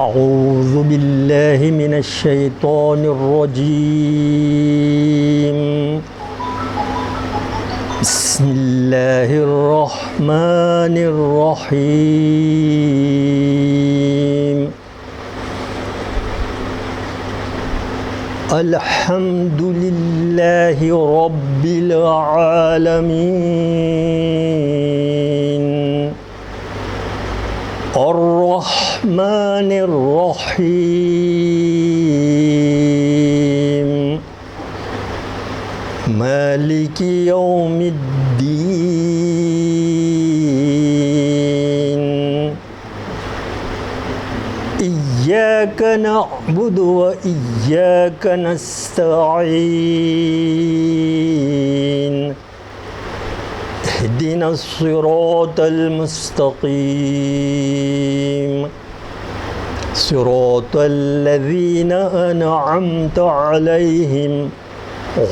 أعوذ بالله من الشيطان الرجيم. بسم الله الرحمن الرحيم. الحمد لله رب العالمين. الرحمن الرحيم. مالك يوم الدين. إياك نعبد وإياك نستعين. اهدنا الصراط المستقيم. صراط الذين أنعمت عليهم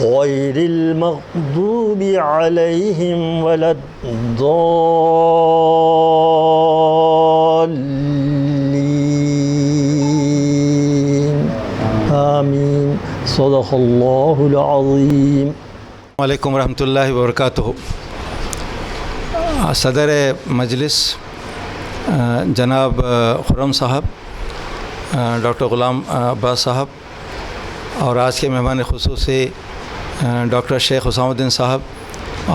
غير المغضوب عليهم ولا الضالين. آمين. صدق الله العظيم. علیکم ورحمۃ اللہ وبرکاتہ. صدر مجلس جناب خرم صاحب، ڈاکٹر غلام عباس صاحب، اور آج کے مہمان خصوصی ڈاکٹر شیخ حسام الدین صاحب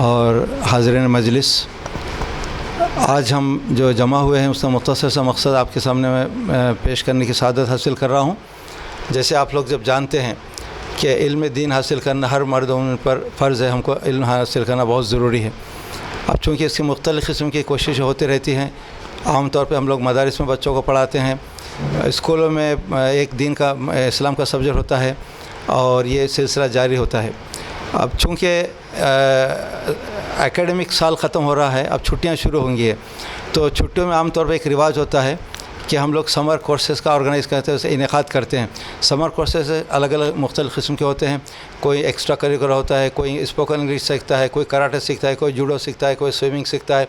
اور حاضرین مجلس، آج ہم جو جمع ہوئے ہیں اس کا مختصر سا مقصد آپ کے سامنے میں پیش کرنے کی سعادت حاصل کر رہا ہوں. جیسے آپ لوگ جب جانتے ہیں کہ علم دین حاصل کرنا ہر مرد مومن پر فرض ہے، ہم کو علم حاصل کرنا بہت ضروری ہے. اب چونکہ اس کی مختلف قسم کی کوششیں ہوتی رہتی ہیں، عام طور پہ ہم لوگ مدارس میں بچوں کو پڑھاتے ہیں، اسکولوں میں ایک دین کا اسلام کا سبجیکٹ ہوتا ہے اور یہ سلسلہ جاری ہوتا ہے. اب چونکہ اکیڈمک سال ختم ہو رہا ہے، اب چھٹیاں شروع ہوں گی، تو چھٹیوں میں عام طور پہ ایک رواج ہوتا ہے کہ ہم لوگ سمر کورسز کا آرگنائز کرتے ہیں، اسے انعقاد کرتے ہیں. سمر کورسز الگ الگ مختلف قسم کے ہوتے ہیں. کوئی ایکسٹرا کریکولر ہوتا ہے، کوئی اسپوکن انگلش سیکھتا ہے، کوئی کراٹے سیکھتا ہے، کوئی جوڈو سیکھتا ہے، کوئی سوئمنگ سیکھتا ہے،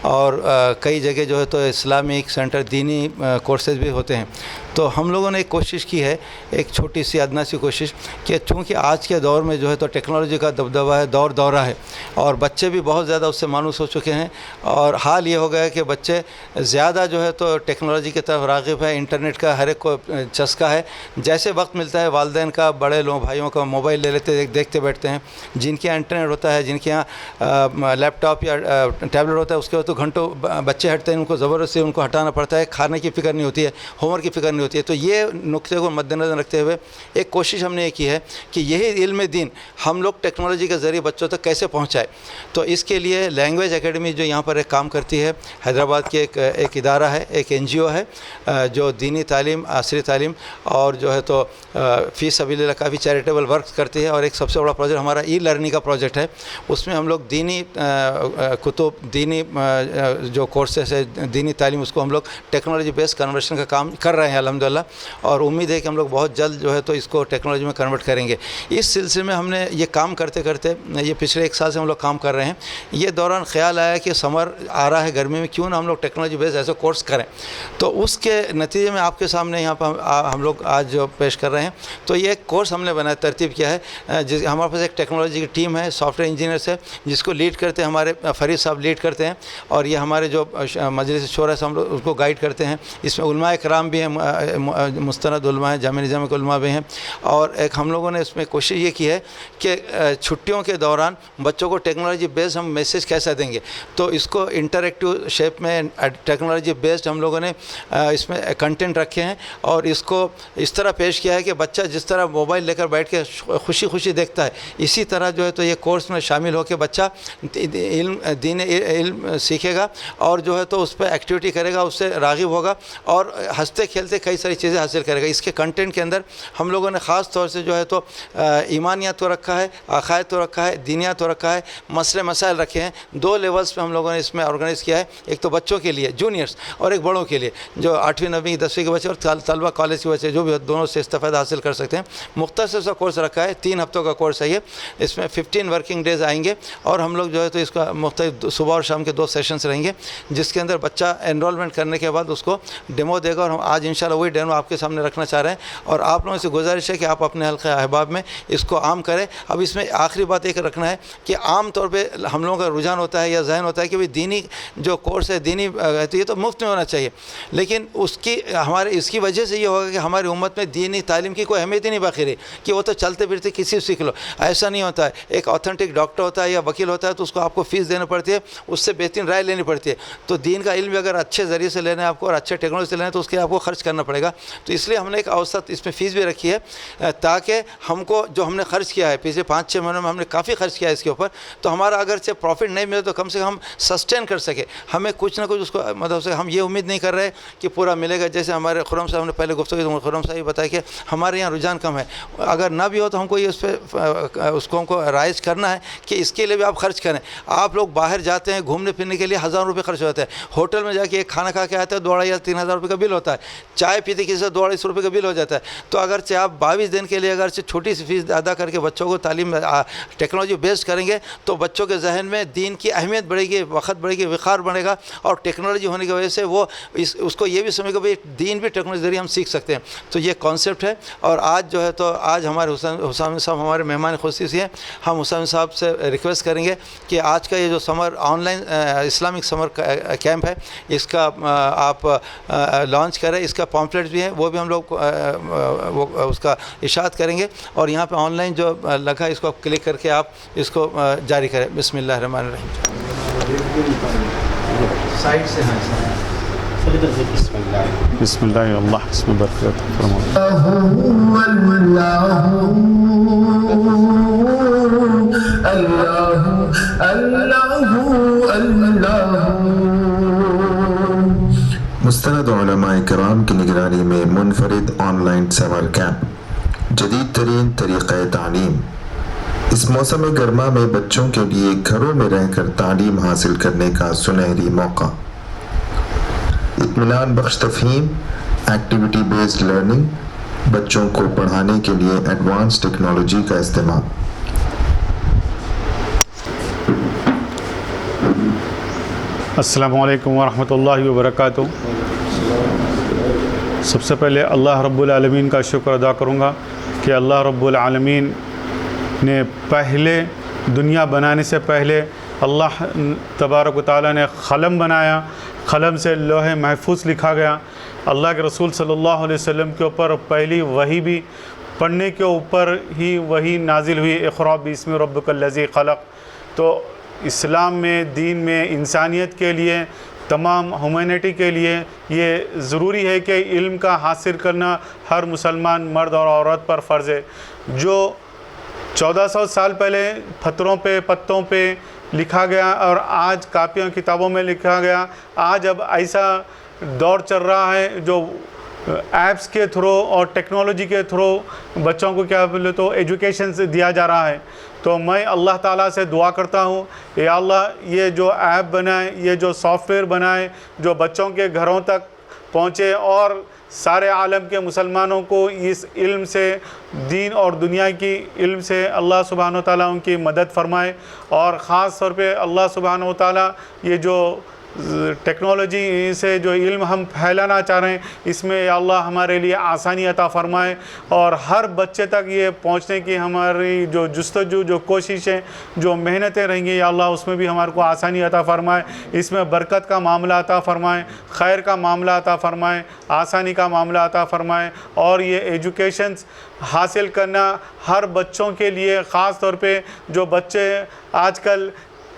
اور کئی جگہ جو ہے تو اسلامک سینٹر دینی کورسز بھی ہوتے ہیں. تو ہم لوگوں نے ایک کوشش کی ہے، ایک چھوٹی سی ادنا سی کوشش، کہ چونکہ آج کے دور میں جو ہے تو ٹیکنالوجی کا دبدبہ ہے، دورہ ہے، اور بچے بھی بہت زیادہ اس سے مانوس ہو چکے ہیں. اور حال یہ ہو گیا ہے کہ بچے زیادہ جو ہے تو ٹیکنالوجی کی طرف راغب ہے، انٹرنیٹ کا ہر ایک کو چسکا ہے. جیسے وقت ملتا ہے والدین کا، بڑے لوگ بھائیوں کا موبائل لے لیتے دیکھتے بیٹھتے ہیں. جن کے یہاں انٹرنیٹ ہوتا ہے، جن کے یہاں لیپ ٹاپ یا ٹیبلٹ ہوتا ہے، اس کے بعد تو گھنٹوں بچے ہٹتے ہیں، ان کو زبردستی ان کو ہٹانا پڑتا ہے. کھانے کی فکر نہیں ہوتی ہے، ہوم ورک کی فکر نہیں ہوتی ہے. تو یہ نقطے کو مد نظر رکھتے ہوئے ایک کوشش ہم نے یہ کی ہے کہ یہی علم دین ہم لوگ ٹیکنالوجی کے ذریعے بچوں تک کیسے پہنچائے. تو اس کے لیے لینگویج اکیڈمی جو یہاں پر ایک کام کرتی ہے، حیدرآباد کی ایک ادارہ ہے، ایک NGO ہے جو دینی تعلیم، عصری تعلیم اور جو ہے تو فی سبیل اللہ کافی چیریٹیبل ورک کرتی ہے. اور ایک سب سے بڑا پروجیکٹ ہمارا ای لرننگ کا پروجیکٹ ہے. اس میں ہم لوگ دینی کتب، دینی جو کورسز ہے، دینی تعلیم، اس کو ہم لوگ ٹیکنالوجی بیس کنورشن کا کام کر رہے ہیں الحمدللہ. اور امید ہے کہ ہم لوگ بہت جلد جو ہے تو اس کو ٹیکنالوجی میں کنورٹ کریں گے. اس سلسلے میں ہم نے یہ کام کرتے کرتے، یہ پچھلے 1 سال سے ہم لوگ کام کر رہے ہیں. یہ دوران خیال آیا کہ سمر آ رہا ہے، گرمی میں، کیوں نہ ہم لوگ ٹیکنالوجی بیس ایسے کورس کریں. تو اس کے نتیجے میں آپ کے سامنے یہاں پر ہم لوگ آج جو پیش کر رہے ہیں، تو یہ ایک کورس ہم نے بنایا، ترتیب کیا ہے. ہمارے پاس ایک ٹیکنالوجی کی ٹیم ہے، سافٹ ویئر انجینئرس ہے، جس کو لیڈ کرتے ہیں ہمارے فرید صاحب لیڈ کرتے ہیں. اور یہ ہمارے جو مجلس شورا سے ہم لوگ اس کو گائیڈ کرتے ہیں. اس میں علماء کرام بھی ہیں، مستند علماء ہیں، جامعہ نظامیہ کے علماء بھی ہیں. اور ایک ہم لوگوں نے اس میں کوشش یہ کی ہے کہ چھٹیوں کے دوران بچوں کو ٹیکنالوجی بیسڈ ہم میسیج کیسے دیں گے. تو اس کو انٹریکٹیو شیپ میں ٹیکنالوجی بیسڈ ہم لوگوں نے اس میں کنٹینٹ رکھے ہیں، اور اس کو اس طرح پیش کیا ہے کہ بچہ جس طرح موبائل لے کر بیٹھ کے خوشی خوشی دیکھتا ہے، اسی طرح جو ہے تو یہ کورس میں شامل ہو کے بچہ دین علم سیکھے گا، اور جو ہے تو اس پہ ایکٹیویٹی کرے گا، اس سے راغب ہوگا، اور ہنستے کھیلتے کئی ساری چیزیں حاصل کرے گا. اس کے کنٹینٹ کے اندر ہم لوگوں نے خاص طور سے جو ہے تو ایمانیات تو رکھا ہے، عقائد تو رکھا ہے، دینیات تو رکھا ہے، مسائل رکھے ہیں. 2 لیولز پہ ہم لوگوں نے اس میں آرگنائز کیا ہے. ایک تو بچوں کے لیے جونیئرس، اور ایک بڑوں کے لیے. جو 8ویں 9ویں 10ویں کے بچے اور طلبہ کالج کے بچے جو بھی دونوں سے استفادہ حاصل کر سکتے ہیں. مختصر سا کورس رکھا ہے, 3 ہفتوں کا کورس ہے یہ. اس میں 15 ورکنگ ڈیز آئیں گے اور ہم لوگ جو ہے تو اس کا مختلف صبح اور شام کے 2 سیشنز رہیں گے, جس کے اندر بچہ انرولمنٹ کرنے کے بعد اس کو ڈیمو دے گا, اور ہم آج انشاءاللہ وہی ڈیمو آپ کے سامنے رکھنا چاہ رہے ہیں. اور آپ لوگوں سے گزارش ہے کہ آپ اپنے حلقہ احباب میں اس کو عام کریں. اب اس میں آخری بات ایک رکھنا ہے کہ عام طور پہ ہم لوگوں کا رجحان ہوتا ہے یا ذہن ہوتا ہے کہ بھئی دینی جو کورس ہے دینی یہ تو مفت میں ہونا چاہیے, لیکن اس کی وجہ سے یہ ہوگا کہ ہماری امت میں دینی تعلیم کی کوئی اہمیت ہی نہیں باقی رہی کہ وہ تو چلتے پھرتے کسی سیکھ لو. ایسا نہیں ہوتا ہے. ایک آتھینٹک ڈاکٹر ہوتا ہے یا وکیل ہوتا ہے تو اس کو آپ کو فیس دینا پڑتی ہے, اس سے بہترین رائے لینی پڑتی ہے. تو دین کا علم اگر اچھے ذریعے سے لینا ہے آپ کو اور اچھے ٹیکنالوجی سے لینا ہے تو اس کے آپ کو خرچ کرنا پڑے گا. تو اس لیے ہم نے ایک اوسط اس میں فیس بھی رکھی ہے تاکہ ہم کو جو ہم نے خرچ کیا ہے پچھلے 5-6 مہینوں میں ہم نے کافی خرچ کیا ہے اس کے اوپر, تو ہمارا اگرچہ پروفٹ نہیں ملے تو کم سے کم ہم سسٹین کر سکے. ہمیں کچھ نہ کچھ اس کو مطلب سے ہم یہ امید نہیں کر رہے کہ پورا ملے گا. جیسے ہمارے خرم صاحب نے پہلے گفتگو خرم صاحب بتایا کہ ہمارے یہاں رجحان کم ہے, اگر نہ بھی ہو تو ہم کو یہ اس کو ہم کو رائج کرنا ہے کہ اس کے لیے بھی آپ خرچ کریں. آپ لوگ باہر جاتے ہیں گھومنے پھرنے کے لیے 1000 روپے خرچ ہوتے ہیں, ہوٹل میں جا کے ایک کھانا کھا کے آتے ہیں 2,500 یا 3,000 روپے کا بل ہوتا ہے, چائے پیتے کسی سے 2,250 روپے کا بل ہو جاتا ہے. تو اگرچہ آپ 22 دن کے لیے اگرچہ چھوٹی سی فیس ادا کر کے بچوں کو تعلیم ٹیکنالوجی بیسڈ کریں گے تو بچوں کے ذہن میں دین کی اہمیت بڑھے گی, وقت بڑھے گی, وقار بڑھے گا, اور ٹیکنالوجی ہونے کی وجہ سے وہ اس کو یہ بھی سمجھے گا بھائی دین بھی ٹیکنالوجی ذریعے ہم سیکھ سکتے ہیں. تو یہ کانسیپٹ ہے. اور آج جو ہے تو آج ہمارے حسام صاحب ہمارے مہمان خصوصی ہیں. ہم حسام صاحب سے ریکویسٹ کریں گے کہ آج کا یہ جو summer online Islamic summer camp ہے اس کا آپ لانچ کریں. اس کا پامفلیٹ بھی ہے وہ بھی ہم لوگ اس کا اشاعت کریں گے, اور یہاں پہ آن لائن جو لگا اس کو کلک کر کے آپ اس کو جاری کریں. بسم اللہ الرحمن الرحیم. سائڈ سے بسم اللہ اللہ اس میں برکت مستند علماء کرام کی نگرانی میں منفرد آن لائن سمر کیمپ, جدید ترین طریقہ تعلیم. اس موسم گرما میں بچوں کے لیے گھروں میں رہ کر تعلیم حاصل کرنے کا سنہری موقع. اطمینان بخش تفہیم, ایکٹیویٹی بیسڈ لرننگ, بچوں کو پڑھانے کے لیے ایڈوانس ٹیکنالوجی کا استعمال. السلام علیکم ورحمۃ اللہ وبرکاتہ. سب سے پہلے اللہ رب العالمین کا شکر ادا کروں گا کہ اللہ رب العالمین نے پہلے دنیا بنانے سے پہلے اللہ تبارک و تعالیٰ نے قلم بنایا, قلم سے لوح محفوظ لکھا گیا. اللہ کے رسول صلی اللہ علیہ وسلم کے اوپر پہلی وحی بھی پڑھنے کے اوپر ہی وحی نازل ہوئی, اقرأ باسم ربک الذی خلق. تو اسلام میں, دین میں, انسانیت کے لیے, تمام ہیومینٹی کے لیے یہ ضروری ہے کہ علم کا حاصل کرنا ہر مسلمان مرد اور عورت پر فرض ہے. جو 1400 سال پہلے پتھروں پہ پتوں پہ لکھا گیا اور آج کاپیوں کتابوں میں لکھا گیا, آج اب ایسا دور چل رہا ہے جو ایپس کے تھرو اور ٹیکنالوجی کے تھرو بچوں کو کیا بولے تو ایجوکیشن سے دیا جا رہا ہے. تو میں اللہ تعالیٰ سے دعا کرتا ہوں, یا اللہ یہ جو ایپ بنائے, یہ جو سافٹ ویئر بنائے جو بچوں کے گھروں تک پہنچے اور سارے عالم کے مسلمانوں کو اس علم سے, دین اور دنیا کی علم سے اللہ سبحانہ و تعالیٰ ان کی مدد فرمائے. اور خاص طور پہ اللہ سبحانہ و تعالیٰ یہ جو ٹیکنالوجی سے جو علم ہم پھیلانا چاہ رہے ہیں اس میں یا اللہ ہمارے لیے آسانی عطا فرمائے, اور ہر بچے تک یہ پہنچنے کی ہماری جو جستجو, جو کوششیں, جو محنتیں رہیں گی یا اللہ اس میں بھی ہمارے کو آسانی عطا فرمائے. اس میں برکت کا معاملہ عطا فرمائے, خیر کا معاملہ عطا فرمائے, آسانی کا معاملہ عطا فرمائے. اور یہ ایجوکیشنز حاصل کرنا ہر بچوں کے لیے, خاص طور پہ جو بچے آج کل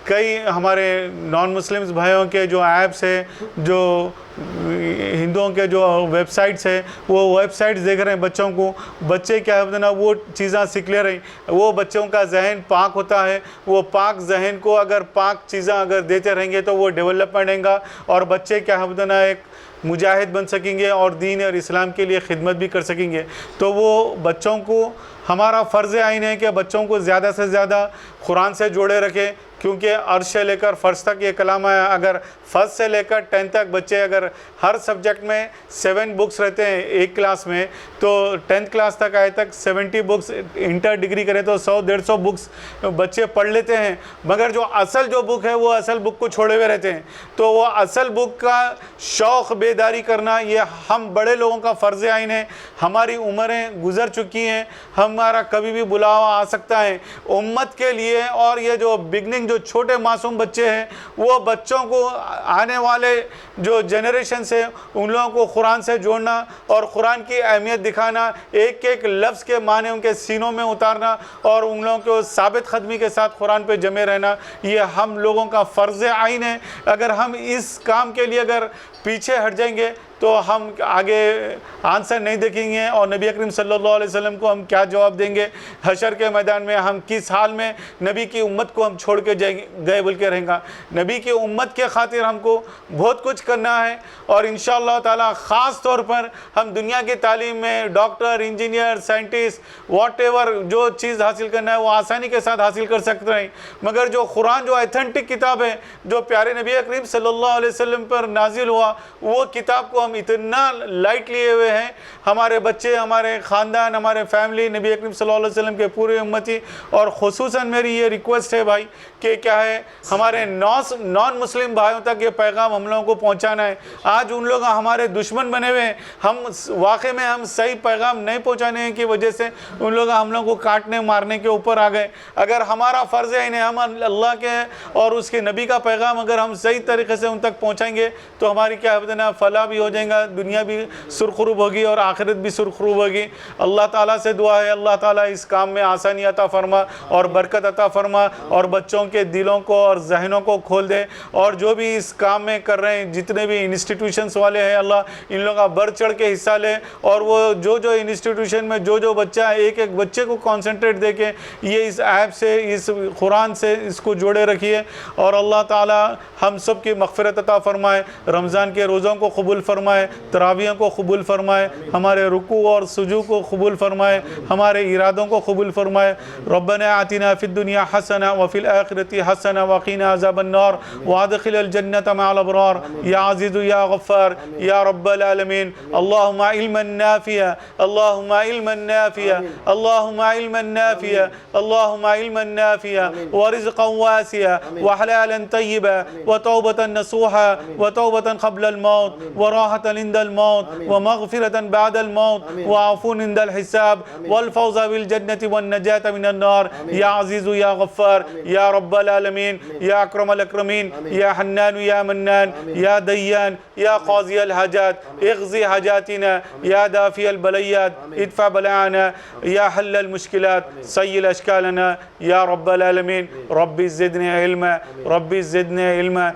کئی ہمارے نان مسلمز بھائیوں کے جو ایپس ہے, جو ہندوؤں کے جو ویب سائٹس ہے, وہ ویب سائٹس دیکھ رہے ہیں بچوں کو, بچے کیا ہے نا وہ چیزیں سیکھ لے رہے ہیں. وہ بچوں کا ذہن پاک ہوتا ہے, وہ پاک ذہن کو اگر پاک چیزیں اگر دیتے رہیں گے تو وہ ڈیولپمنٹ ہوگا, اور بچے کیا ہے نا ایک مجاہد بن سکیں گے اور دین اور اسلام کے لیے خدمت بھی کر سکیں گے. تو وہ بچوں کو ہمارا فرض عین ہے کہ بچوں کو زیادہ سے زیادہ قرآن سے جوڑے رکھے, کیونکہ عرش سے لے کر فرش تک یہ کلام ہے. اگر فرسٹ سے لے کر 10 تک بچے اگر ہر سبجیکٹ میں 7 بکس رہتے ہیں ایک کلاس میں, تو 10th کلاس تک آئے تک 70 بکس, انٹر ڈگری کریں تو 100-150 بکس بچے پڑھ لیتے ہیں. مگر جو اصل جو بک ہے وہ اصل بک کو چھوڑے ہوئے رہتے ہیں. تو وہ اصل بک کا شوق بیداری کرنا یہ ہم بڑے لوگوں کا فرض عین ہے. ہماری عمریں گزر چکی ہیں, ہمارا کبھی بھی بلاوا آ سکتا ہے امت کے لیے. اور یہ جو بگننگ جو چھوٹے معصوم بچے ہیں وہ بچوں کو آنے والے جو جنریشن سے ان لوگوں کو قرآن سے جوڑنا اور قرآن کی اہمیت دکھانا, ایک ایک لفظ کے معنی ان کے سینوں میں اتارنا اور ان لوگوں کو ثابت قدمی کے ساتھ قرآن پہ جمے رہنا, یہ ہم لوگوں کا فرض عین ہے. اگر ہم اس کام کے لیے اگر پیچھے ہٹ جائیں گے تو ہم آگے آنسر نہیں دیکھیں گے, اور نبی اکرم صلی اللہ علیہ وسلم کو ہم کیا جواب دیں گے حشر کے میدان میں. ہم کس حال میں نبی کی امت کو ہم چھوڑ کے گئے بول کے رہیں گا. نبی کی امت کے خاطر ہم کو بہت کچھ کرنا ہے, اور انشاءاللہ تعالی خاص طور پر ہم دنیا کی تعلیم میں doctor, engineer, scientist, what ever جو چیز حاصل کرنا ہے وہ آسانی کے ساتھ حاصل کر سکتے ہیں. مگر جو قرآن جو ایتھنٹک کتاب ہے جو پیارے نبی اکرم صلی اللہ علیہ وسلم پر نازل ہوا, وہ کتاب کو ہم اتنا لائٹ لیے ہوئے ہیں. ہمارے بچے, ہمارے خاندان, ہمارے فیملی نبی اکرم صلی اللہ علیہ وسلم کے پورے امتی, اور خصوصاً میری یہ ریکویسٹ ہے بھائی کہ کیا ہے ہمارے نان مسلم بھائیوں تک یہ پیغام ہم لوگوں کو پہنچانا ہے. آج ان لوگ ہمارے دشمن بنے ہوئے ہیں, ہم واقعی میں ہم صحیح پیغام نہیں پہنچانے کی وجہ سے ان لوگ ہم لوگوں کو کاٹنے مارنے کے اوپر آ گئے. اگر ہمارا فرض ہے انہیں ہم اللہ کے اور اس کے نبی کا پیغام اگر ہم صحیح طریقے سے ان تک پہنچائیں گے تو ہماری کیا ہے فلاح بھی ہو جائیں گا, دنیا بھی سرخروب ہوگی اور آخرت بھی سرخروب ہوگی. اللہ تعالیٰ سے دعا ہے اللہ تعالیٰ اس کام میں آسانی عطا فرما اور برکت عطا فرما, اور بچوں کے دلوں کو اور ذہنوں کو کھول دے. اور جو بھی اس کام میں کر رہے ہیں جتنے بھی انسٹیٹیوشنز والے ہیں اللہ ان لوگوں کا بڑھ چڑھ کے حصہ لے, اور وہ جو انسٹیٹیوشن میں جو بچہ ہے ایک ایک بچے کو کانسنٹریٹ دے کے یہ اس ایپ سے اس قرآن سے اس کو جوڑے رکھیے. اور اللہ تعالیٰ ہم سب کی مغفرت عطا فرمائے, رمضان کے روزوں کو قبول فرمائے, تراویحوں کو قبول فرمائے, ہمارے رکوع اور سجود کو قبول فرمائے, ہمارے ارادوں کو قبول فرمائے. ربنا آتنا فی الدنیا حسنہ وفی الآخرۃ حسنہ وقنا عذاب النار وادخل الجنة مع الابرار یا عزیز یا غفار یا رب العالمین. اللہم علما نافعا, اللہم علما نافعا, اللہم علما نافعا, اللہم علما نافعا ورزقا واسعا وحلالا طیبا وتوبة نصوحا وتوبة قبل الموت وراحة عند الموت ومغفرة بعد الموت وعفو عند الحساب والفوز بالجنة والنجاة من النار یا عزیز یا غفار یا رب العالمین یا اکرم الاکرمین یا حنان یا منان یا دیان یا قاضی الحاجات اقضی حاجاتنا یا دافی البلیات ادفع بلاءنا یا حل المشکلات سیل اشکالنا یا رب العالمین. رب زدنی علما, رب زدنی علما,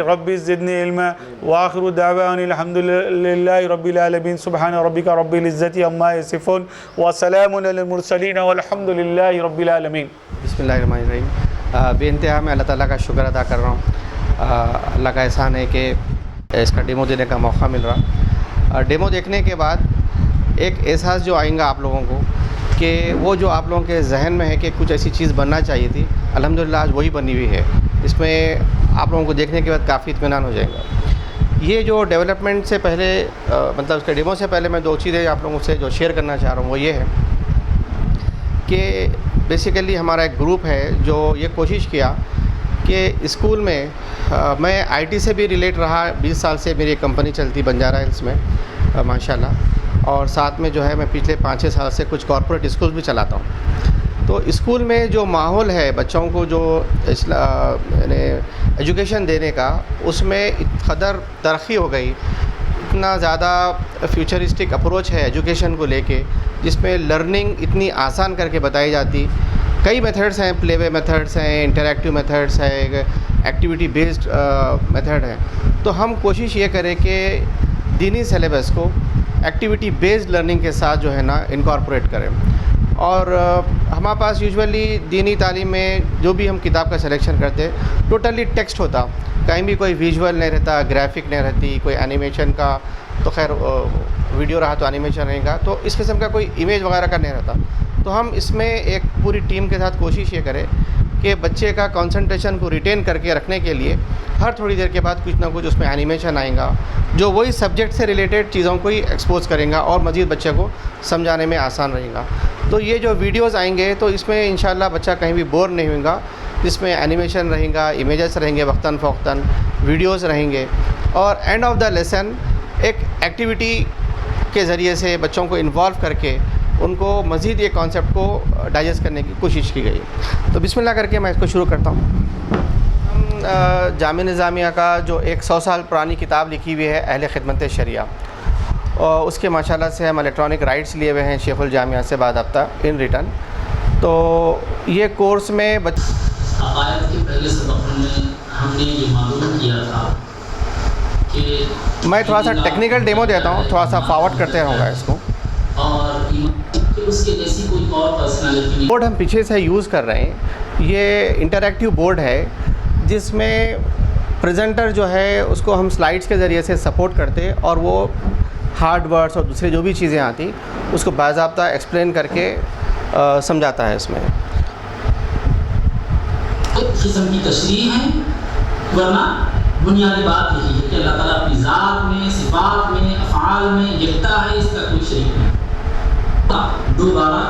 رب زدنی علما. وآخر دعوانا الحمد للہ رب العالمین. سبحان ربک رب العزت عما یصفون وسلام علی المرسلین والحمد للہ رب العالمین. بسم اللہ الرحمن الرحیم. بے انتہا میں اللہ تعالیٰ کا شکر ادا کر رہا ہوں. اللہ کا احسان ہے کہ اس کا ڈیمو دینے کا موقع مل رہا. ڈیمو دیکھنے کے بعد ایک احساس جو آئیں گا آپ لوگوں کو کہ وہ جو آپ لوگوں کے ذہن میں ہے کہ کچھ ایسی چیز بننا چاہیے تھی, الحمدللہ آج وہی بنی ہوئی ہے. اس میں آپ لوگوں کو دیکھنے کے بعد کافی اطمینان ہو جائے گا. یہ جو ڈیولپمنٹ سے پہلے مطلب اس کے ڈیمو سے پہلے میں 2 چیزیں آپ لوگوں سے جو شیئر کرنا چاہ رہا ہوں وہ یہ ہے کہ بیسیکلی ہمارا ایک گروپ ہے جو یہ کوشش کیا کہ اسکول میں میں آئی ٹی سے بھی ریلیٹ رہا. 20 سال سے میری ایک کمپنی چلتی بنجارہ ہلز میں ماشاءاللہ, اور ساتھ میں جو ہے میں پچھلے 5-6 سال سے کچھ کارپوریٹ اسکول بھی چلاتا ہوں. تو اسکول میں جو ماحول ہے بچوں کو جو یعنی ایجوکیشن دینے کا, اس میں قدر ترقی ہو گئی, اتنا زیادہ فیوچرسٹک اپروچ ہے ایجوکیشن کو لے کے, جس میں لرننگ اتنی آسان کر کے بتائی جاتی. کئی میتھڈس ہیں, پلے وے میتھڈس ہیں, انٹریکٹیو میتھڈس ہیں, ایکٹیویٹی بیسڈ میتھڈ ہیں. تو ہم کوشش یہ کریں کہ دینی سلیبس کو ایکٹیویٹی بیسڈ لرننگ کے ساتھ جو ہے نا انکارپوریٹ کریں. اور ہمارے پاس یوزولی دینی تعلیم میں جو بھی ہم کتاب کا سلیکشن کرتے ٹوٹلی ٹیکسٹ ہوتا, کہیں بھی کوئی ویژول نہیں رہتا, گرافک نہیں رہتی, کوئی اینیمیشن کا تو خیر ویڈیو رہا تو اینیمیشن رہے گا, تو اس قسم کا کوئی امیج وغیرہ کا نہیں رہتا. تو ہم اس میں ایک پوری ٹیم کے ساتھ کوشش یہ کریں کہ بچے کا کنسنٹریشن کو ریٹین کر کے رکھنے کے لیے ہر تھوڑی دیر کے بعد کچھ نہ کچھ اس میں اینیمیشن آئیں گا جو وہی سبجیکٹ سے ریلیٹڈ چیزوں کو ہی ایکسپوز کریں گا اور مزید بچے کو سمجھانے میں آسان رہے گا. تو یہ جو ویڈیوز آئیں گے تو اس میں انشاءاللہ بچہ کہیں بھی بور نہیں ہوگا. جس میں اینیمیشن رہیں گا, امیجز رہیں گے وقتاً فوقتاً, ویڈیوز رہیں گے, اور اینڈ آف دا لیسن ایک ایکٹیویٹی کے ذریعے سے بچوں کو انوالو کر کے ان کو مزید یہ کانسیپٹ کو ڈائجسٹ کرنے کی کوشش کی گئی. تو بسم اللہ کر کے میں اس کو شروع کرتا ہوں. ہم جامعہ نظامیہ کا جو ایک 100 سال پرانی کتاب لکھی ہوئی ہے اہل خدمت شریعہ, اور اس کے ماشاءاللہ سے ہم الیکٹرانک رائٹس لیے ہوئے ہیں شیخ الجامعہ سے باضابطہ ان ریٹرن. تو یہ کورس میں عقائد کے پہلے سبق میں ہم نے یہ معلوم کیا تھا کہ میں تھوڑا سا ٹیکنیکل ڈیمو دیتا ہوں, تھوڑا سا فارورڈ کرتے رہوں گا اس کو. اور اس کے جیسی کوئی اور پرسنالٹی بورڈ ہم پیچھے سے یوز کر رہے ہیں, یہ انٹریکٹیو بورڈ ہے جس میں پریزنٹر جو ہے اس کو ہم سلائڈس کے ذریعے سے سپورٹ کرتے اور وہ ہارڈ ورڈس اور دوسری جو بھی چیزیں آتی اس کو باضابطہ ایکسپلین کر کے سمجھاتا ہے. اس میں قسم کی تشریح ہے, ورنہ بنیادی بات یہی ہے کہ اللہ تعالیٰ اپنی ذات میں, صفات میں, افعال میں یکتا ہے, اس کا کوئی شریک نہیں. دوبارہ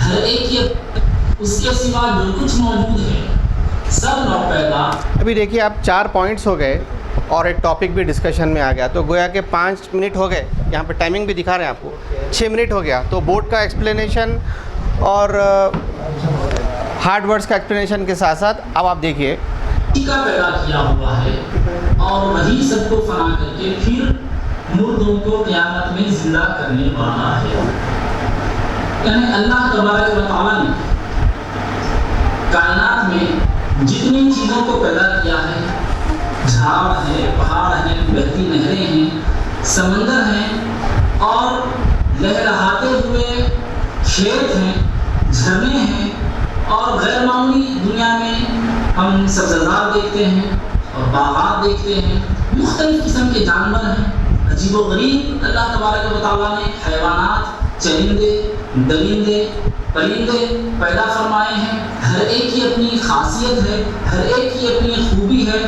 ہر ایک اس کے سوا جو کچھ موجود ہے سب نو پیدا. ابھی دیکھیے آپ 4 پوائنٹس ہو گئے اور ایک ٹاپک بھی ڈسکشن میں آ گیا, تو گویا کہ 5 منٹ ہو گئے. یہاں پہ ٹائمنگ بھی دکھا رہے ہیں آپ کو, 6 منٹ ہو گیا. تو بورڈ کا ایکسپلینیشن اور ہارڈ ورڈز کا ایکسپلینیشن کے ساتھ ساتھ اب آپ دیکھیے کا پیدا کیا ہوا ہے اور وہی سب کو فنا کر کے پھر مردوں کو قیامت میں زندہ کرنے والا ہے. یعنی اللہ تبارک و تعالیٰ نے کائنات میں جتنی چیزوں کو پیدا کیا ہے, جھاڑ ہے, پہاڑ ہیں, بہتی نہریں ہیں, سمندر ہیں, اور لہراتے ہوئے کھیت ہیں, جھرنے ہیں, اور غیر معمولی دنیا میں ہم سبززار دیکھتے ہیں اور باغات دیکھتے ہیں, مختلف قسم کے جانور ہیں, عجیب و غریب اللہ تبارک و تعالیٰ نے حیوانات, چرندے, درندے, پرندے پیدا فرمائے ہیں. ہر ایک کی اپنی خاصیت ہے, ہر ایک کی اپنی خوبی ہے,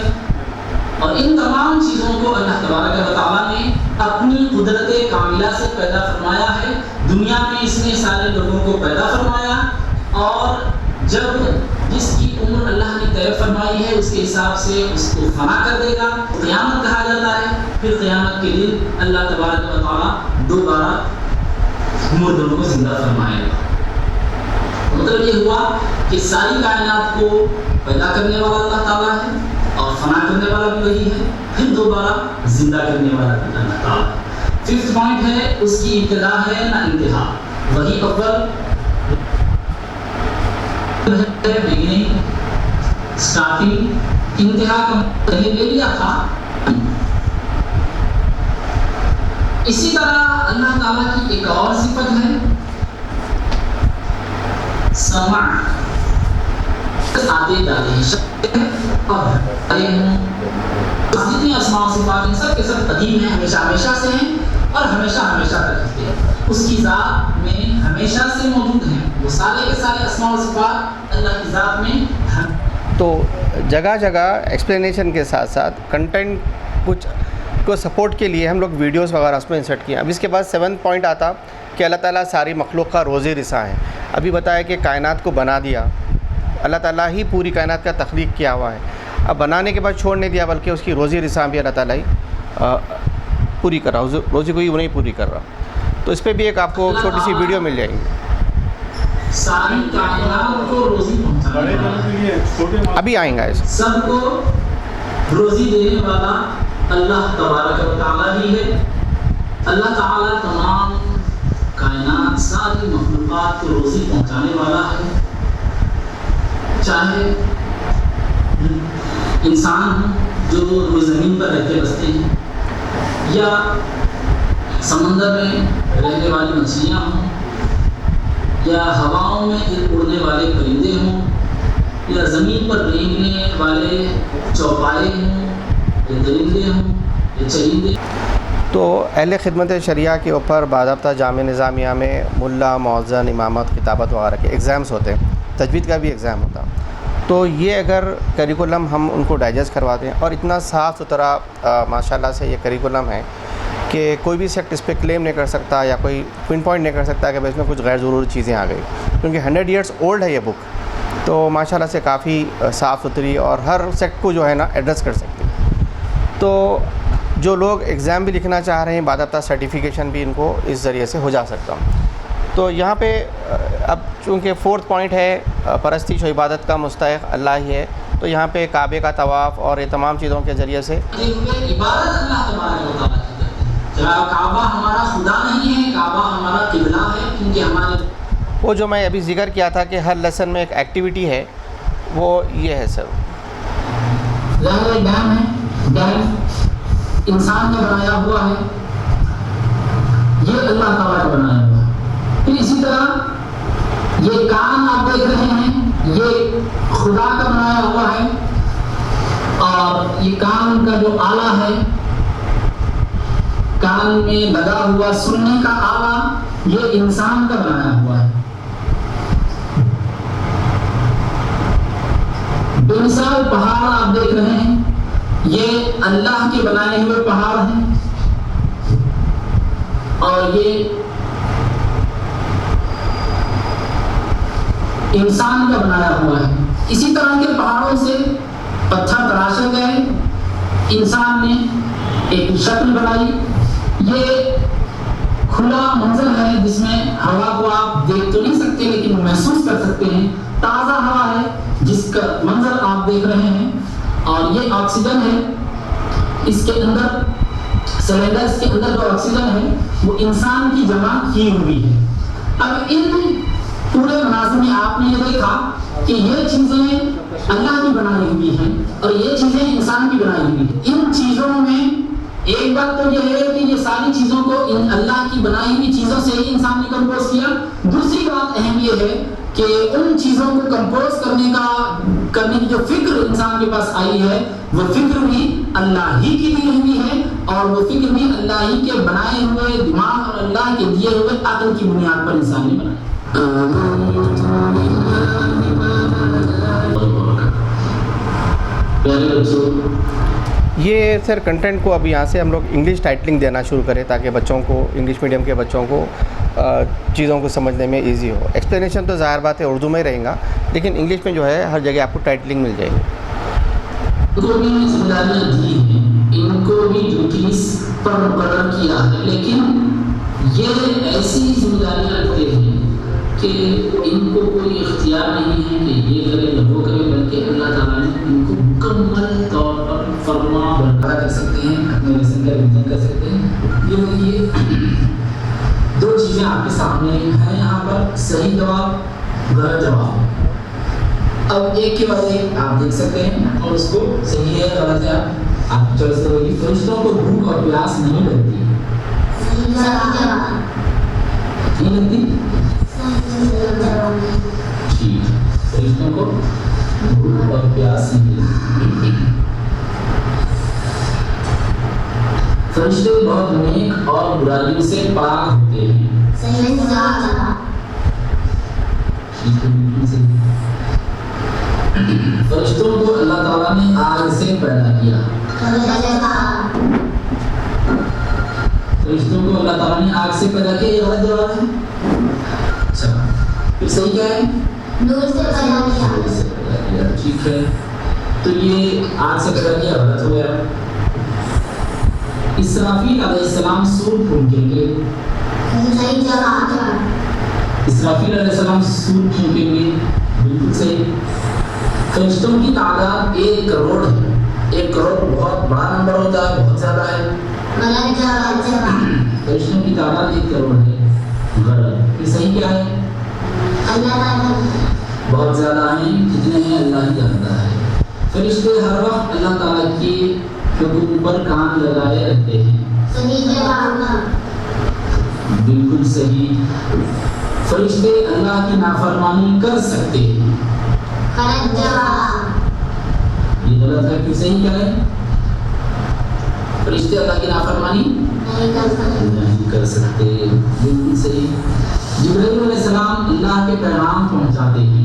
اور ان تمام چیزوں کو اللہ تبارک و تعالیٰ نے اپنی قدرت کاملہ سے پیدا فرمایا ہے. دنیا میں اس نے سارے لوگوں کو پیدا فرمایا, اور جب جس کی عمر اللہ نے طے فرمائی ہے اس کے حساب سے اس کو فنا کر دے گا. قیامت کہا جاتا ہے. پھر قیامت کے دن اللہ تبارک و تعالیٰ دوبارہ مردوں کو زندہ فرمائے گا. مطلب یہ ہوا کہ ساری کائنات کو پیدا کرنے والا اللہ تعالیٰ ہے اور فنا کرنے والا بھی وہی ہے, پھر دوبارہ زندہ کرنے والا بھی اللہ تعالیٰ ہے. 5th پوائنٹ ہے اس کی ابتدا ہے نہ انتہا. وہی اول بگننگ, اسٹارٹنگ, انتہا کا لے لیا تھا. اسی طرح اللہ تعالیٰ کی ایک اور صفت ہے سمع. آتے جاتے اور جتنے اسماء و صفات ہیں سب کے سب قدیم ہیں, ہمیشہ ہمیشہ سے ہیں اور ہمیشہ ہمیشہ تک رہتے ہیں. اس کی ذات میں ہمیشہ سے موجود ہیں. وہ سارے کے سارے اسماء و صفات اللہ کی ذات میں. تو جگہ جگہ ایکسپلینیشن کے ساتھ ساتھ کنٹینٹ کچھ کو سپورٹ کے لیے ہم لوگ ویڈیوز وغیرہ اس میں انسرٹ کیے. اب اس کے بعد 7th پوائنٹ آتا کہ اللہ تعالیٰ ساری مخلوق کا روزی رساں ہے. ابھی بتایا کہ کائنات کو بنا دیا, اللہ تعالیٰ ہی پوری کائنات کا تخلیق کیا ہوا ہے. اب بنانے کے بعد چھوڑ نہیں دیا بلکہ اس کی روزی رساں بھی اللہ تعالیٰ ہی پوری کر رہا, روزی کوئی نہیں پوری کر رہا. تو اس پہ بھی ایک آپ کو چھوٹی سی ویڈیو مل جائے گی. ساری کائنات کو روزی پہنچانے والا, ابھی آئیں گا اس سب کو روزی دینے والا اللہ تبارک و تعالیٰ ہی ہے. اللہ تعالیٰ تمام کائنات ساری مخلوقات کو روزی پہنچانے والا ہے. چاہے انسان ہوں جو روز زمین پر رہتے بستے ہیں, یا سمندر میں رہنے والی مچھلیاں ہوں, یا ہواؤں میں اڑنے والے پرندے ہوں, یا زمین پر رینگنے والے چوپائے ہوں, یا درندے ہوں, یا چرندے. تو اہل خدمت شریعہ کے اوپر باضابطہ جامعہ نظامیہ میں ملا, مؤذن, امامت, کتابت وغیرہ کے ایگزامس ہوتے ہیں. تجوید کا بھی ایگزام ہوتا. تو یہ اگر کریکولم ہم ان کو ڈائجسٹ کروا دیں، اور اتنا صاف ستھرا ماشاءاللہ سے یہ کریکولم ہے کہ کوئی بھی سیکٹ اس پہ کلیم نہیں کر سکتا یا کوئی پن پوائنٹ نہیں کر سکتا کہ اس میں کچھ غیر ضروری چیزیں آ گئی، کیونکہ 100 ایئرس اولڈ ہے یہ بک، تو ماشاءاللہ سے کافی صاف ستھری اور ہر سیکٹ کو جو ہے نا ایڈریس کر سکتی ہے۔ تو جو لوگ ایگزام بھی لکھنا چاہ رہے ہیں باضابطہ سرٹیفیکیشن بھی ان کو اس ذریعے سے ہو جا سکتا ہوں۔ تو یہاں پہ اب چونکہ 4تھ پوائنٹ ہے پرستش و عبادت کا مستحق اللہ ہی ہے، تو یہاں پہ کعبے کا طواف اور یہ تمام چیزوں کے ذریعے سے عبادت اللہ تبارک و تعالیٰ کی کرتے ہیں۔ کعبہ ہمارا خدا نہیں ہے، کعبہ ہمارا قبلہ ہے، کیونکہ ہمارے وہ جو میں ابھی ذکر کیا تھا کہ ہر لیسن میں ایک ایکٹیویٹی ہے، وہ یہ ہے سر۔ ظاہر ڈیم ہے، ڈیم انسان نے بنایا ہوا ہے، یہ اللہ تعالیٰ کا بنایا ہوا ہے۔ پھر اسی طرح یہ کان آپ دیکھ رہے ہیں، یہ خدا کا بنایا ہوا ہے، اور یہ کان کا جو آلہ ہے، کان میں لگا ہوا سننے کا آلہ، یہ انسان کا بنایا ہوا ہے۔ بے مثال پہاڑ آپ دیکھ رہے ہیں، یہ اللہ کے بنائے ہوئے پہاڑ ہیں، اور یہ انسان کا بنایا ہوا ہے۔ اسی طرح کے پہاڑوں سے پتھر تراشے گئے، انسان نے ایک شکل بنائی۔ یہ کھلا منظر ہے جس میں ہوا کو آپ دیکھ تو نہیں سکتے لیکن محسوس کر سکتے ہیں، تازہ ہوا ہے جس کا منظر آپ دیکھ رہے ہیں، اور یہ آکسیجن ہے، اس کے اندر سلنڈرز کے اندر جو آکسیجن ہے وہ انسان کی جمع کی ہوئی ہے۔ اب ان پورے مناظر میں آپ نے یہ دیکھا کہ یہ چیزیں اللہ کی بنائی ہوئی ہیں اور یہ چیزیں انسان کی بنائی ہوئی ہیں۔ ان چیزوں میں ایک بات تو یہ ہے کہ یہ ساری چیزوں کو ان اللہ کی بنائی ہوئی چیزوں سے ہی انسان نے کمپوز کیا۔ دوسری بات اہم یہ ہے کہ ان چیزوں کو کمپوز کرنے کی جو فکر انسان کے پاس آئی ہے، وہ فکر بھی اللہ ہی کی دی ہوئی ہے، اور وہ فکر بھی اللہ ہی کے بنائے ہوئے دماغ اور اللہ کے دیے ہوئے عقل کی بنیاد پر انسان نے بنائی۔ یہ سر کنٹینٹ کو اب یہاں سے ہم لوگ انگلش ٹائٹلنگ دینا شروع کریں تاکہ بچوں کو، انگلش میڈیم کے بچوں کو چیزوں کو سمجھنے میں ایزی ہو۔ ایکسپلینیشن تو ظاہر بات ہے اردو میں ہی رہیں گا، لیکن انگلش میں جو ہے ہر جگہ آپ کو ٹائٹلنگ مل جائے گی۔ جو بھی ذمہ داریاں دی ہیں ان کو بھی ڈیوٹیز پر مقرر کیا ہے، لیکن یہ ایسی ذمہ داریاں رکھتے ہیں کہ ان کو کوئی اختیار نہیں ہے کہ یہ کرے یا وہ کرے، بلکہ اللہ تعالیٰ نے ان کو مکمل طور پر فرما بردار کر سکتے ہیں، اپنے لیسن کا ریویژن کر سکتے ہیں۔ یہ دیکھیے دو چیزیں آپ کے سامنے ہیں یہاں پر، صحیح جواب، غلط جواب۔ اب ایک کے بعد ایک آپ دیکھ سکتے ہیں اور اس کو صحیح ہے غلط ہے آپ چوائس کرو گی۔ فرشتوں کو بھوک اور پیاس نہیں لگتی، نہیں لگتی؟ ٹھیک، فرشتوں کو بھوک اور پیاس نہیں لگتی۔ فرشتے بہت نیک اور برائیوں سے پاک ہوتے ہیں۔ فرشتوں کو اللہ تعالیٰ نے آگ سے پیدا کیا۔ فرشتوں کو اللہ تعالیٰ نے آگ سے پیدا کیا، یہ غلط جواب ہے۔ اچھا، پھر صحیح کیا ہے؟ نور سے پیدا کیا۔ ٹھیک ہے، تو یہ آگ سے پیدا کیا غلط ہو گیا۔ اسرافیل علیہ السلام سور پھونکیں گے، اسرافیل علیہ السلام سور پھونکیں گے، بالکل صحیح۔ فرشتوں کی تعداد 1 کروڑ ہے، 1 کروڑ بہت بڑا نمبر ہوتا ہے، بہت زیادہ ہے۔ فرشتوں کی تعداد 1 کروڑ ہے، غلط۔ پھر صحیح کیا ہے؟ بہت زیادہ ہیں، کتنے ہیں اللہ ہی جانتا ہے۔ فرشتے ہر وقت اللہ تعالیٰ کی حکم پر کام لگائے رہتے ہیں، بالکل صحیح۔ فرشتے اللہ کی نافرمانی کر سکتے ہیں، یہ غلط ہے۔ پھر صحیح کیا ہے؟ فرشتے اللہ کی نافرمانی نہیں کر سکتے، بالکل صحیح۔ جبرائیل علیہ السلام اللہ کے پیغام پہنچاتے ہیں،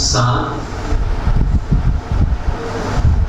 7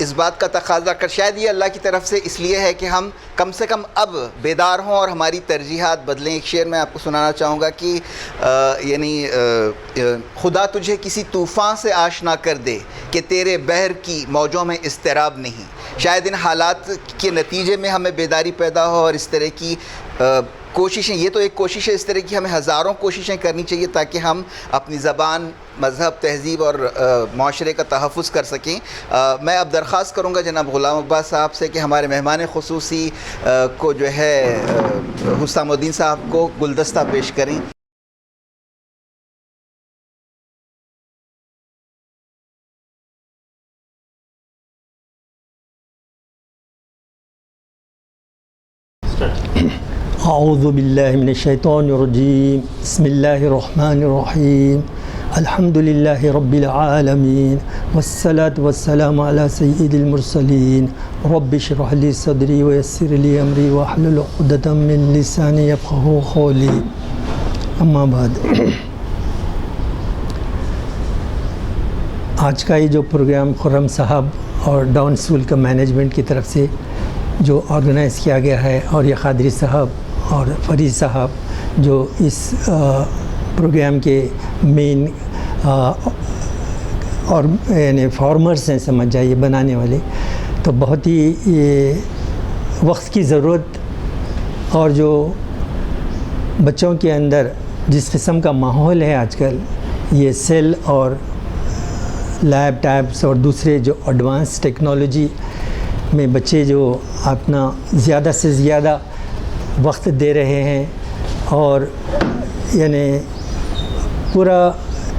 اس بات کا تقاضا کر شاید یہ اللہ کی طرف سے اس لیے ہے کہ ہم کم سے کم اب بیدار ہوں اور ہماری ترجیحات بدلیں. ایک شعر میں آپ کو سنانا چاہوں گا کہ خدا تجھے کسی طوفان سے آشنا کر دے کہ تیرے بحر کی موجوں میں اضطراب نہیں. شاید ان حالات کے نتیجے میں ہمیں بیداری پیدا ہو اور اس طرح کی کوششیں, یہ تو ایک کوشش ہے, اس طرح کی ہمیں ہزاروں کوششیں کرنی چاہیے تاکہ ہم اپنی زبان, مذہب, تہذیب اور معاشرے کا تحفظ کر سکیں. میں اب درخواست کروں گا جناب غلام عباس صاحب سے کہ ہمارے مہمان خصوصی کو جو ہے حسام الدین صاحب کو گلدستہ پیش کریں. اعوذ باللہ من الشیطان الرجیم. بسم اللہ الرحمن الرحیم. الحمد للہ رب العالمین والصلاة والسلام علی سید المرسلین. رب اشرح لی صدری ویسر لی امری واحلل عقدۃ من لسانی یفقہوا قولی. اما بعد, آج کا یہ جو پروگرام خرم صاحب اور ڈاؤن اسکول کا مینجمنٹ کی طرف سے جو آرگنائز کیا گیا ہے, اور یہ قادری صاحب اور فرید صاحب جو اس پروگرام کے مین اور یعنی فارمرز ہیں, سمجھ جائیے بنانے والے, تو بہت ہی یہ وقت کی ضرورت, اور جو بچوں کے اندر جس قسم کا ماحول ہے آج کل, یہ سیل اور لیپ ٹاپس اور دوسرے جو ایڈوانس ٹیکنالوجی میں بچے جو اپنا زیادہ سے زیادہ وقت دے رہے ہیں اور یعنی پورا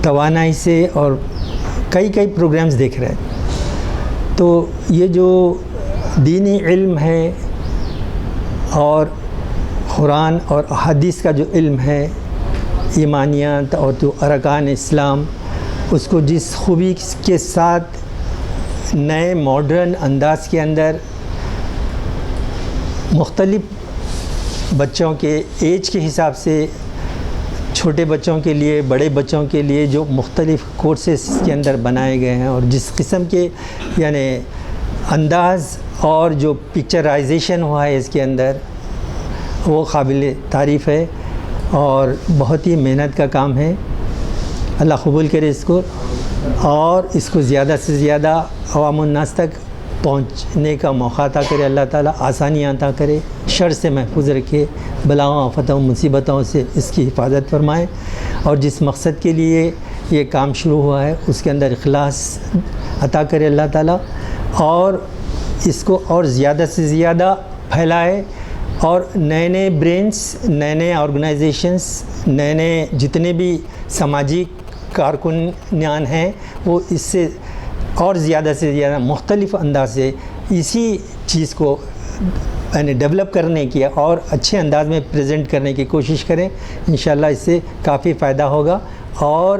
توانائی سے اور کئی پروگرامز دیکھ رہے ہیں. تو یہ جو دینی علم ہے اور قرآن اور احادیث کا جو علم ہے, ایمانیات اور جو ارکان اسلام, اس کو جس خوبی کے ساتھ نئے ماڈرن انداز کے اندر مختلف بچوں کے ایج کے حساب سے, چھوٹے بچوں کے لیے, بڑے بچوں کے لیے جو مختلف کورسز کے اندر بنائے گئے ہیں, اور جس قسم کے یعنی انداز اور جو پکچرائزیشن ہوا ہے اس کے اندر, وہ قابل تعریف ہے اور بہت ہی محنت کا کام ہے. اللہ قبول کرے اس کو, اور اس کو زیادہ سے زیادہ عوام الناس تک پہنچنے کا موقع عطا کرے. اللہ تعالیٰ آسانیاں عطا کرے, شر سے محفوظ رکھے, بلاؤں آفتوں مصیبتوں سے اس کی حفاظت فرمائے, اور جس مقصد کے لیے یہ کام شروع ہوا ہے اس کے اندر اخلاص عطا کرے اللہ تعالیٰ, اور اس کو اور زیادہ سے زیادہ پھیلائے, اور نئے برینس, نئے آرگنائزیشنس, نئے جتنے بھی سماجی کارکنان ہیں, وہ اس سے اور زیادہ سے زیادہ مختلف انداز سے اسی چیز کو یعنی ڈیولپ کرنے کی اور اچھے انداز میں پریزنٹ کرنے کی کوشش کریں. انشاءاللہ اس سے کافی فائدہ ہوگا اور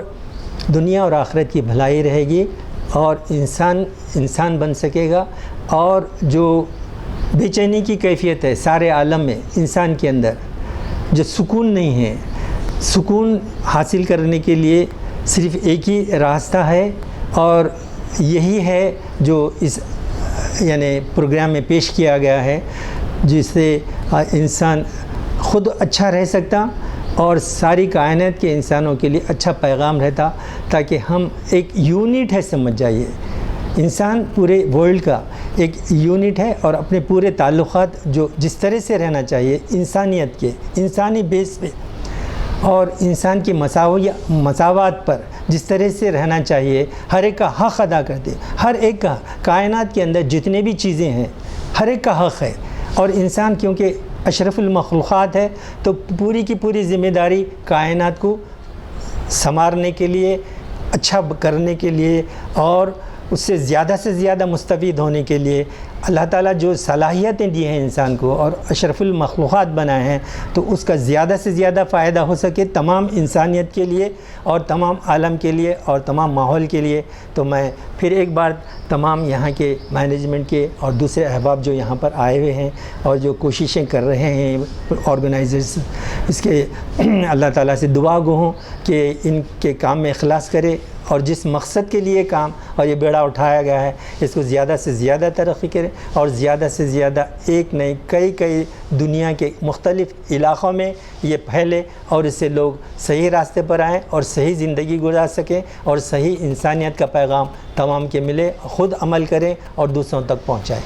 دنیا اور آخرت کی بھلائی رہے گی, اور انسان بن سکے گا. اور جو بے چینی کی کیفیت ہے سارے عالم میں, انسان کے اندر جو سکون نہیں ہے, سکون حاصل کرنے کے لیے صرف ایک ہی راستہ ہے, اور یہی ہے جو اس یعنی پروگرام میں پیش کیا گیا ہے, جس سے انسان خود اچھا رہ سکتا اور ساری کائنات کے انسانوں کے لیے اچھا پیغام رہتا, تاکہ ہم ایک یونٹ ہے, سمجھ جائیے انسان پورے ورلڈ کا ایک یونٹ ہے, اور اپنے پورے تعلقات جو جس طرح سے رہنا چاہیے انسانیت کے انسانی بیس پہ اور انسان کی مساوات پر جس طرح سے رہنا چاہیے, ہر ایک کا حق ادا کرتے, ہر ایک کا کائنات کے اندر جتنے بھی چیزیں ہیں ہر ایک کا حق ہے, اور انسان کیونکہ اشرف المخلوقات ہے تو پوری کی پوری ذمہ داری کائنات کو سنوارنے کے لیے, اچھا کرنے کے لیے اور اس سے زیادہ مستفید ہونے کے لیے اللہ تعالیٰ جو صلاحیتیں دی ہیں انسان کو اور اشرف المخلوقات بنائے ہیں, تو اس کا زیادہ سے زیادہ فائدہ ہو سکے تمام انسانیت کے لیے اور تمام عالم کے لیے اور تمام ماحول کے لیے. تو میں پھر ایک بار تمام یہاں کے مینجمنٹ کے اور دوسرے احباب جو یہاں پر آئے ہوئے ہیں اور جو کوششیں کر رہے ہیں آرگنائزرز, اس کے اللہ تعالیٰ سے دعا گو ہوں کہ ان کے کام میں اخلاص کرے اور جس مقصد کے لیے کام اور یہ بیڑا اٹھایا گیا ہے اس کو زیادہ سے زیادہ ترقی کریں اور زیادہ سے زیادہ ایک نہیں کئی دنیا کے مختلف علاقوں میں یہ پھیلے اور اس سے لوگ صحیح راستے پر آئیں اور صحیح زندگی گزار سکیں اور صحیح انسانیت کا پیغام تمام کے ملے، خود عمل کریں اور دوسروں تک پہنچائیں۔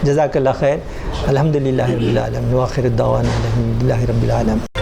جزاک اللہ خیر۔ الحمدللہ رب العالمین وآخر الدعوانا الحمدللہ رب العالمین۔